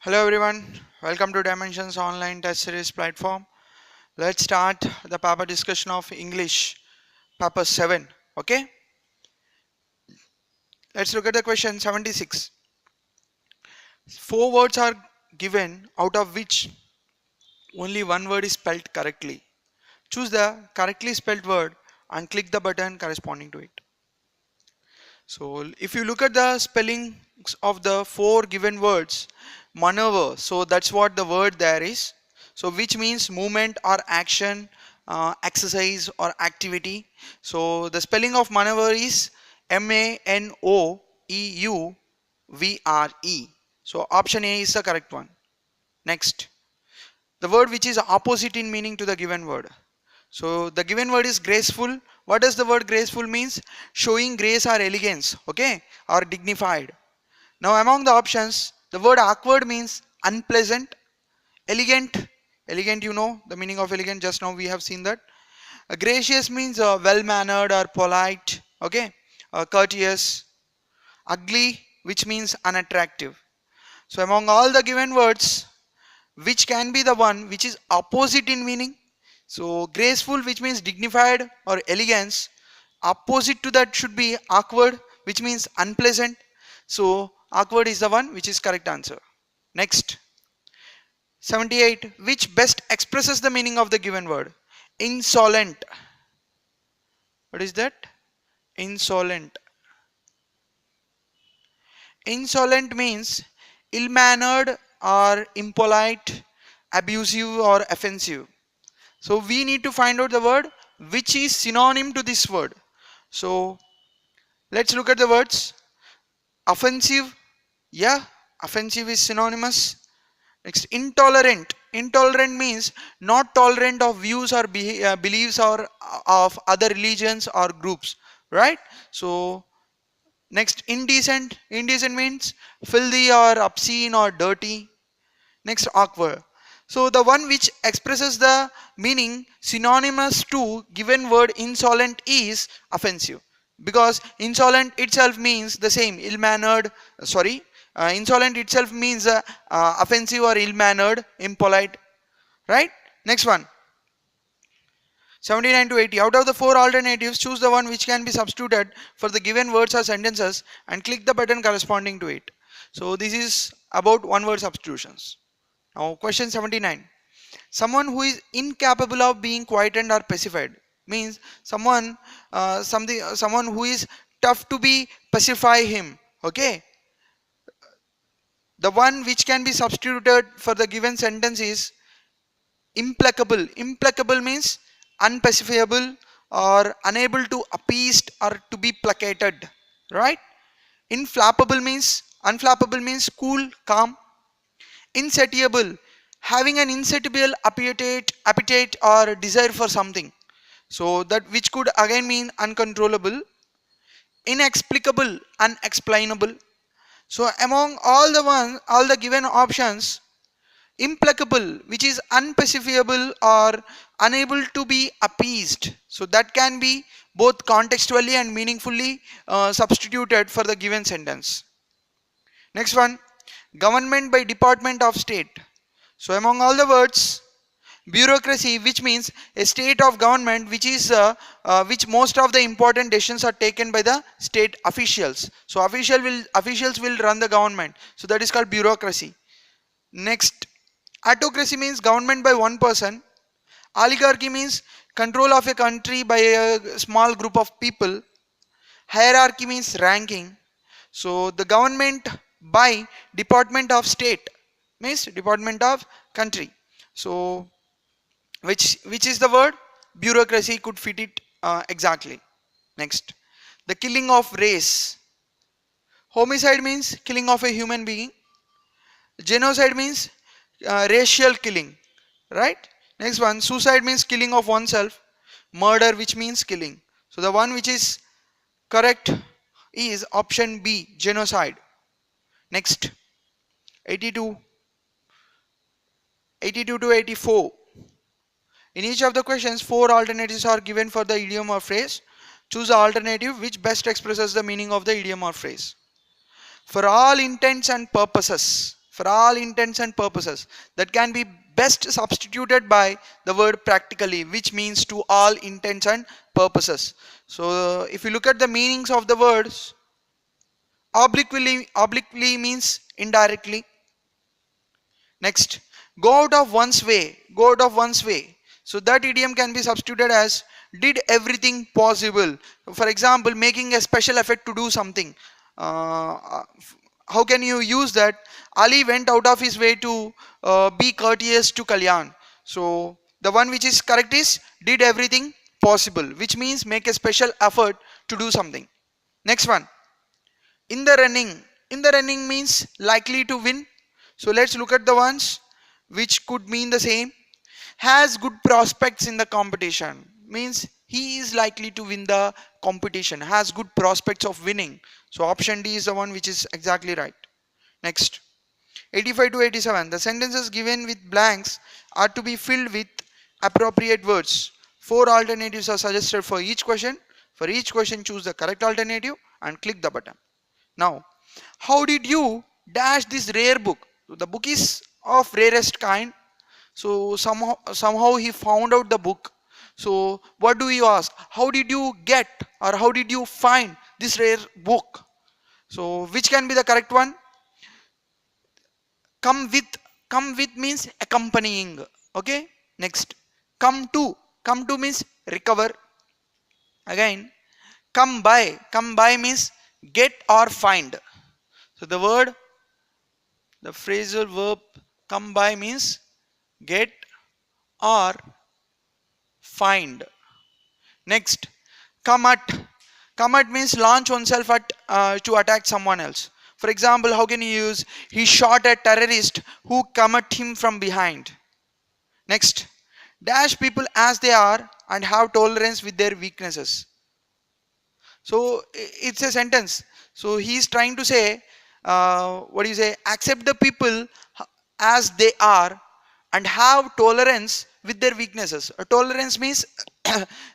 Hello everyone, welcome to Dimensions online test series platform. Let's start the paper discussion of English paper 7. Okay, let's look at the question 76. Four words are given out of which only one word is spelled correctly. Choose the correctly spelled word and click the button corresponding to it. So if you look at the spellings of the four given words, maneuver, so that's what the word there is. So which means movement or action, exercise or activity. So the spelling of maneuver is Manoeuvre. So option A is the correct one. Next, the word which is opposite in meaning to the given word. So the given word is graceful. What does the word graceful means? Showing grace or elegance, okay, or dignified. Now among the options, the word awkward means unpleasant. Elegant, elegant, you know the meaning of elegant. Just now we have seen that. Gracious means well mannered or polite, okay, courteous. Ugly, which means unattractive. So among all the given words, which can be the one which is opposite in meaning? So graceful, which means dignified or elegance. Opposite to that should be awkward, which means unpleasant. So awkward is the one which is correct answer. Next, 78. Which best expresses the meaning of the given word? Insolent. What is that? Insolent. Insolent means ill-mannered or impolite, abusive or offensive. So we need to find out the word which is synonym to this word. So let's look at the words. Offensive, yeah, offensive is synonymous. Next, intolerant. Intolerant means not tolerant of views or beliefs or of other religions or groups, right? So next, indecent. Indecent means filthy or obscene or dirty. Next, awkward. So the one which expresses the meaning synonymous to given word insolent is offensive, because insolent itself means the same ill-mannered. Insolent itself means offensive or ill-mannered, impolite. Right? Next one. 79 to 80. Out of the four alternatives, choose the one which can be substituted for the given words or sentences and click the button corresponding to it. So this is about one word substitutions. Now question 79. Someone who is incapable of being quietened or pacified means someone who is tough to be pacify him. Okay. The one which can be substituted for the given sentence is implacable. Implacable means unpacifiable or unable to appease or to be placated. Right? Unflappable means cool, calm. Insatiable, having an insatiable appetite or desire for something, so that which could again mean uncontrollable. Inexplicable, unexplainable. So among all the given options, implacable, which is unpacifiable or unable to be appeased, so that can be both contextually and meaningfully substituted for the given sentence. Next one, government by department of state. So among all the words, bureaucracy, which means a state of government which most of the important decisions are taken by the state officials. So officials will run the government. So that is called bureaucracy. Next, autocracy means government by one person. Oligarchy means control of a country by a small group of people. Hierarchy means ranking. So the government by department of state means department of country. So which is the word? Bureaucracy could fit it exactly. Next, the killing of race. Homicide means killing of a human being. Genocide means racial killing, right? Next one, suicide means killing of oneself. Murder, which means killing. So the one which is correct is option B, genocide. Next, 82 to 84. In each of the questions, four alternatives are given for the idiom or phrase. Choose the alternative which best expresses the meaning of the idiom or phrase. For all intents and purposes, for all intents and purposes, that can be best substituted by the word practically, which means to all intents and purposes. So if you look at the meanings of the words, obliquely means indirectly. Next, go out of one's way, go out of one's way. So that idiom can be substituted as did everything possible. For example, making a special effort to do something. How can you use that? Ali went out of his way to be courteous to Kalyan. So the one which is correct is did everything possible, which means make a special effort to do something. Next one, in the running. In the running means likely to win. So let's look at the ones which could mean the same. Has good prospects in the competition means he is likely to win the competition, has good prospects of winning. So option D is the one which is exactly right. Next, 85 to 87, the sentences given with blanks are to be filled with appropriate words. 4 alternatives are suggested for each question. For each question, choose the correct alternative and click the button. Now, how did you dash this rare book? So the book is of rarest kind. So somehow he found out the book. So what do you ask? How did you get or how did you find this rare book? So which can be the correct one? Come with. Come with means accompanying. Okay. Next, come to. Come to means recover. Again, come by. Come by means get or find. So the phrasal verb come by means get or find. Next, come at. Come at means launch oneself at to attack someone else. For example, how can you use he shot a terrorist who come at him from behind. Next, dash people as they are and have tolerance with their weaknesses. So it's a sentence. So he's trying to say, what do you say? Accept the people as they are and have tolerance with their weaknesses. Tolerance means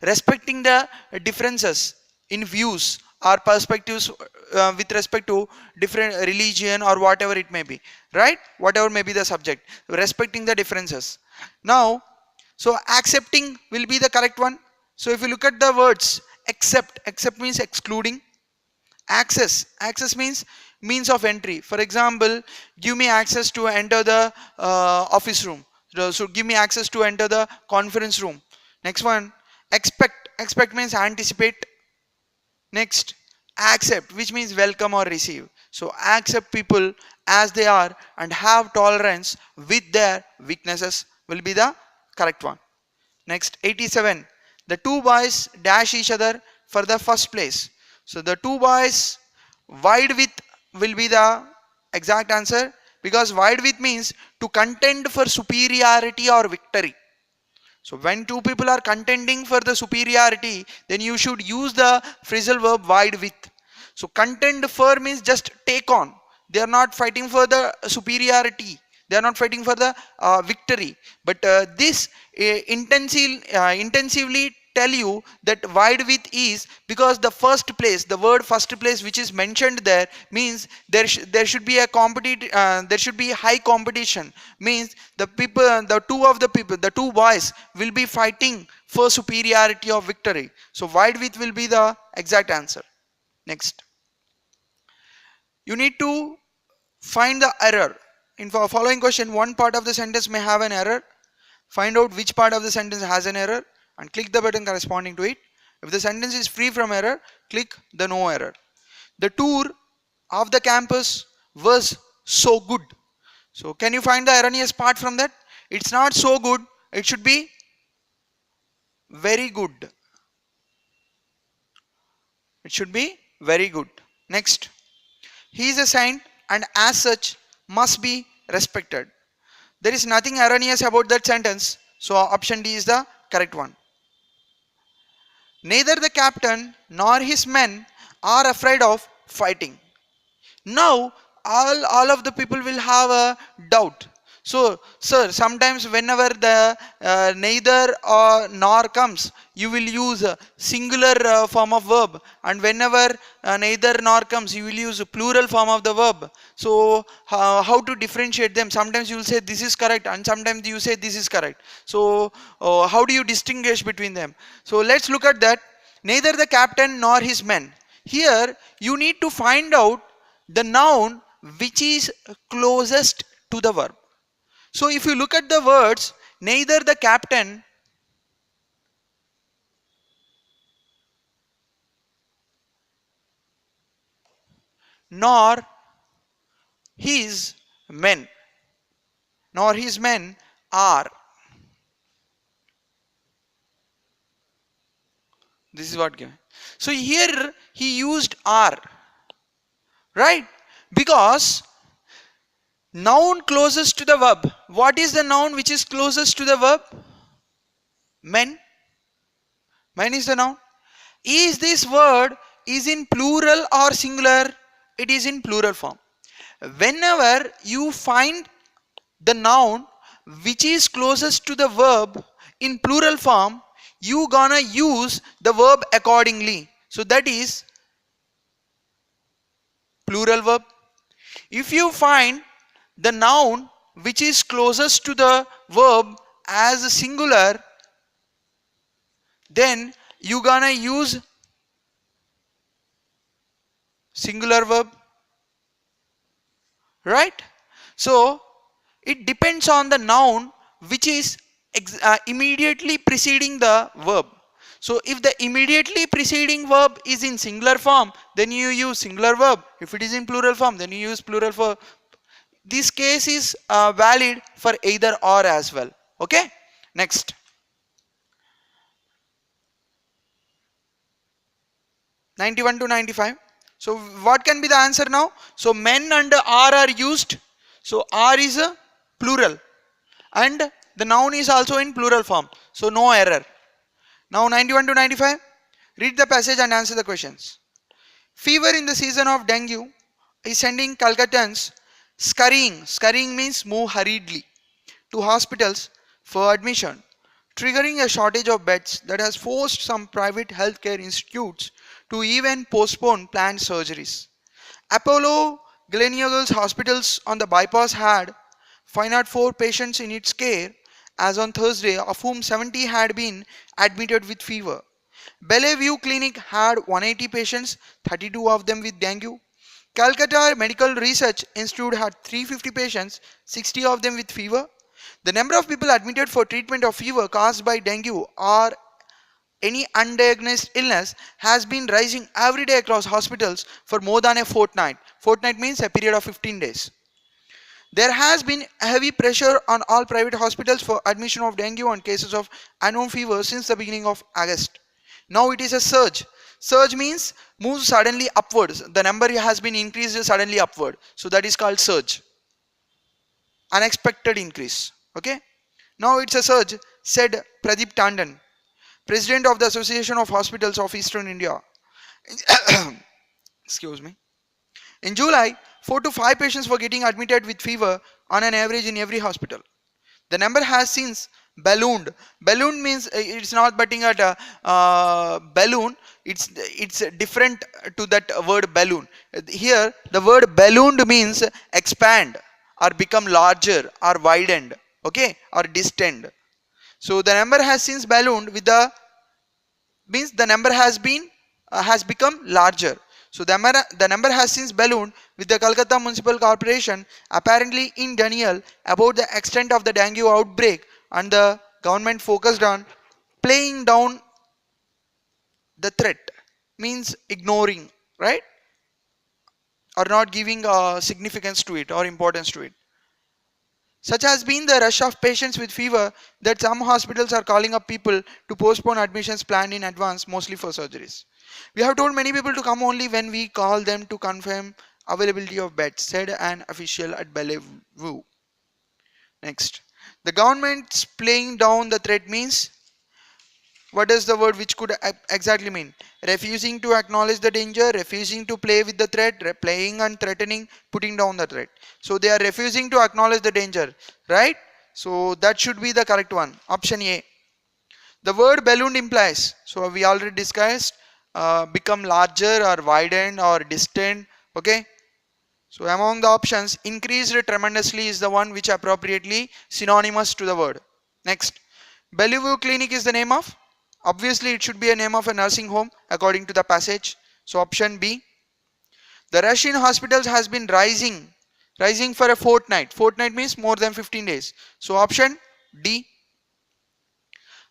respecting the differences in views or perspectives with respect to different religion or whatever it may be, right? Whatever may be the subject, respecting the differences. Now, so accepting will be the correct one. So if you look at the words, accept means excluding. Access means of entry. For example, give me access to enter the office room. So give me access to enter the conference room. Next one, expect means anticipate. Next, accept, which means welcome or receive. So accept people as they are and have tolerance with their weaknesses will be the correct one. Next, 87, the two boys dash each other for the first place. So the two boys wide with will be the exact answer, because wide with means to contend for superiority or victory. So when two people are contending for the superiority, then you should use the phrasal verb wide with. So contend for means just take on. They are not fighting for the superiority. They are not fighting for the victory. But this intensively tell you that wide with is because the first place, the word first place which is mentioned there means there should be a there should be high competition, means the two boys will be fighting for superiority or victory. So wide with will be the exact answer. Next, you need to find the error. In the following question, one part of the sentence may have an error. Find out which part of the sentence has an error and click the button corresponding to it. If the sentence is free from error, click the no error. The tour of the campus was so good. So can you find the erroneous part from that? It's not so good, it should be very good. It should be very good. Next, he is a saint and as such must be respected. There is nothing erroneous about that sentence, so option D is the correct one. Neither the captain nor his men are afraid of fighting. Now all of the people will have a doubt. So, sir, sometimes whenever the neither or nor comes, you will use a singular form of verb, and whenever neither nor comes, you will use a plural form of the verb. So, how to differentiate them? Sometimes you will say this is correct, and sometimes you say this is correct. So, how do you distinguish between them? So, let's look at that. Neither the captain nor his men. Here, you need to find out the noun which is closest to the verb. So if you look at the words, neither the captain nor his men, nor his men are. This is what given. So here he used are, right? Because noun closest to the verb. What is the noun which is closest to the verb? Men. Men is the noun. Is this word is in plural or singular? It is in plural form. Whenever you find the noun which is closest to the verb in plural form, you gonna use the verb accordingly. So that is plural verb. If you find the noun which is closest to the verb as a singular, then you gonna use singular verb, right? So it depends on the noun which is immediately preceding the verb. So if the immediately preceding verb is in singular form, then you use singular verb. If it is in plural form, then you use plural verb. This case is valid for either or as well. Okay, next. 91 to 95. So what can be the answer now? So men and are used. So are is a plural, and the noun is also in plural form. So no error. Now 91 to 95. Read the passage and answer the questions. Fever in the season of dengue is sending Calcuttans scurrying. Scurrying means move hurriedly to hospitals for admission, triggering a shortage of beds that has forced some private healthcare institutes to even postpone planned surgeries. Apollo Gleneagles hospitals on the bypass had 504 patients in its care as on Thursday, of whom 70 had been admitted with fever. Bellevue Clinic had 180 patients, 32 of them with dengue. Calcutta Medical Research Institute had 350 patients, 60 of them with fever. The number of people admitted for treatment of fever caused by dengue or any undiagnosed illness has been rising every day across hospitals for more than a fortnight. Fortnight means a period of 15 days. There has been heavy pressure on all private hospitals for admission of dengue and cases of unknown fever since the beginning of August. Now it is a surge. Surge means moves suddenly upwards. The number has been increased suddenly upward. So that is called surge. Unexpected increase. Okay. Now it's a surge, said Pradeep Tandon, President of the Association of Hospitals of Eastern India. Excuse me. In July, 4 to 5 patients were getting admitted with fever on an average in every hospital. The number has since ballooned. Balloon means it's not butting at a balloon. It's different to that word balloon. Here, the word ballooned means expand or become larger or widened. Okay, or distend. So the number has since ballooned with the means the number has become larger. So the number has since ballooned with the Calcutta Municipal Corporation apparently in denial about the extent of the dengue outbreak, and the government focused on playing down the threat, means ignoring, right, or not giving significance to it or importance to it. Such has been the rush of patients with fever that some hospitals are calling up people to postpone admissions planned in advance, mostly for surgeries. We have told many people to come only when we call them to confirm availability of beds, said an official at Bellevue. Next. The government's playing down the threat means What does the word which could exactly mean? Refusing to acknowledge the danger, refusing to play with the threat, playing and threatening, putting down the threat. So they are refusing to acknowledge the danger, right? So that should be the correct one. Option A. The word balloon implies, so we already discussed, become larger or widened or distant. Okay. So among the options, increased tremendously is the one which appropriately synonymous to the word. Next, Bellevue Clinic is the name of? Obviously, it should be a name of a nursing home according to the passage. So option B. The rush in hospitals has been rising for a fortnight. Fortnight means more than 15 days. So option D.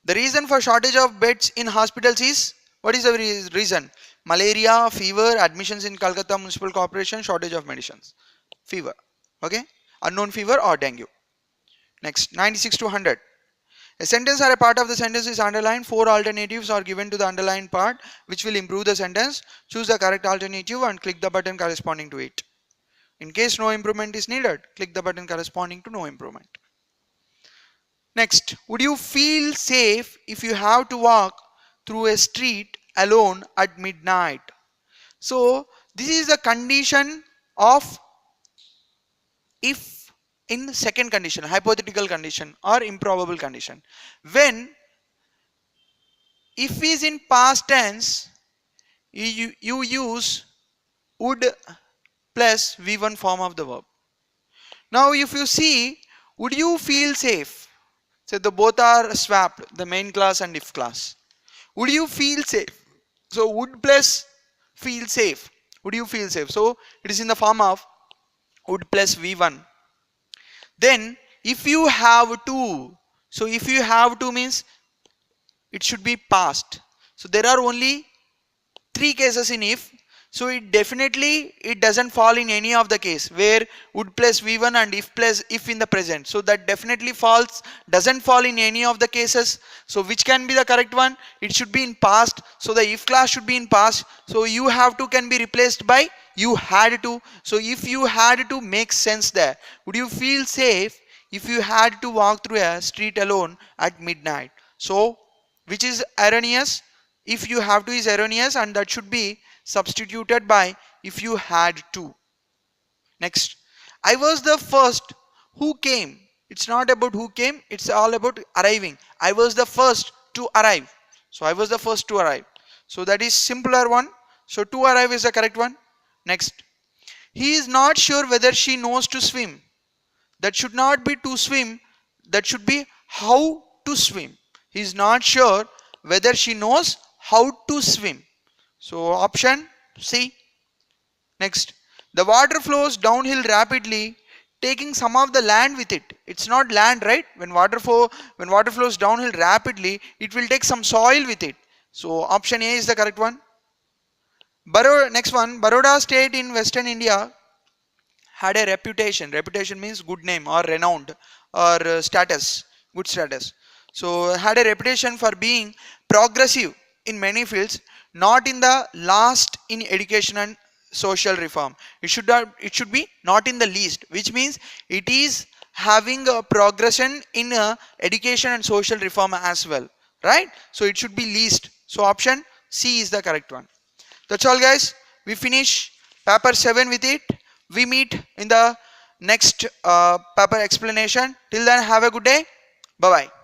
The reason for shortage of beds in hospitals is, what is the reason? Malaria, fever, admissions in Calcutta Municipal Corporation, shortage of medicines. Fever. Okay. Unknown fever or dengue. Next, 96 to 100. A sentence or a part of the sentence is underlined. 4 alternatives are given to the underlined part which will improve the sentence. Choose the correct alternative and click the button corresponding to it. In case no improvement is needed, click the button corresponding to no improvement. Next, would you feel safe if you have to walk through a street alone at midnight? So this is the condition of if in second condition, hypothetical condition or improbable condition. When if is in past tense, you use would plus V1 form of the verb. Now if you see, would you feel safe? So the both are swapped, the main class and if class. Would you feel safe? So would plus feel safe. Would you feel safe? So it is in the form of would plus V1. Then if you have to, so if you have to means it should be past. So there are only 3 cases in if. So it doesn't fall in any of the case where would plus V1 and if plus if in the present. So that definitely doesn't fall in any of the cases. So which can be the correct one? It should be in past. So the if class should be in past. So you have to can be replaced by you had to. So if you had to makes sense there. Would you feel safe if you had to walk through a street alone at midnight? So which is erroneous? If you have to is erroneous and that should be substituted by if you had to. Next, I was the first who came. It's not about who came, it's all about arriving. I was the first to arrive. So I was the first to arrive. So that is simpler one. So to arrive is the correct one. Next, he is not sure whether she knows to swim. That should not be to swim, that should be how to swim. He is not sure whether she knows how to swim. So option C. Next, the water flows downhill rapidly, taking some of the land with it. It's not land, right? When water flows downhill rapidly, it will take some soil with it. So option A is the correct one. Next one, Baroda state in Western India had a reputation. Reputation means good name or renowned or status, good status. So had a reputation for being progressive in many fields, not in the last in education and social reform. It should be not in the least, which means it is having a progression in education and social reform as well, right? So it should be least. So option C is the correct one. That's all, guys. We finish paper 7 with it. We meet in the next paper explanation. Till then, have a good day. Bye bye.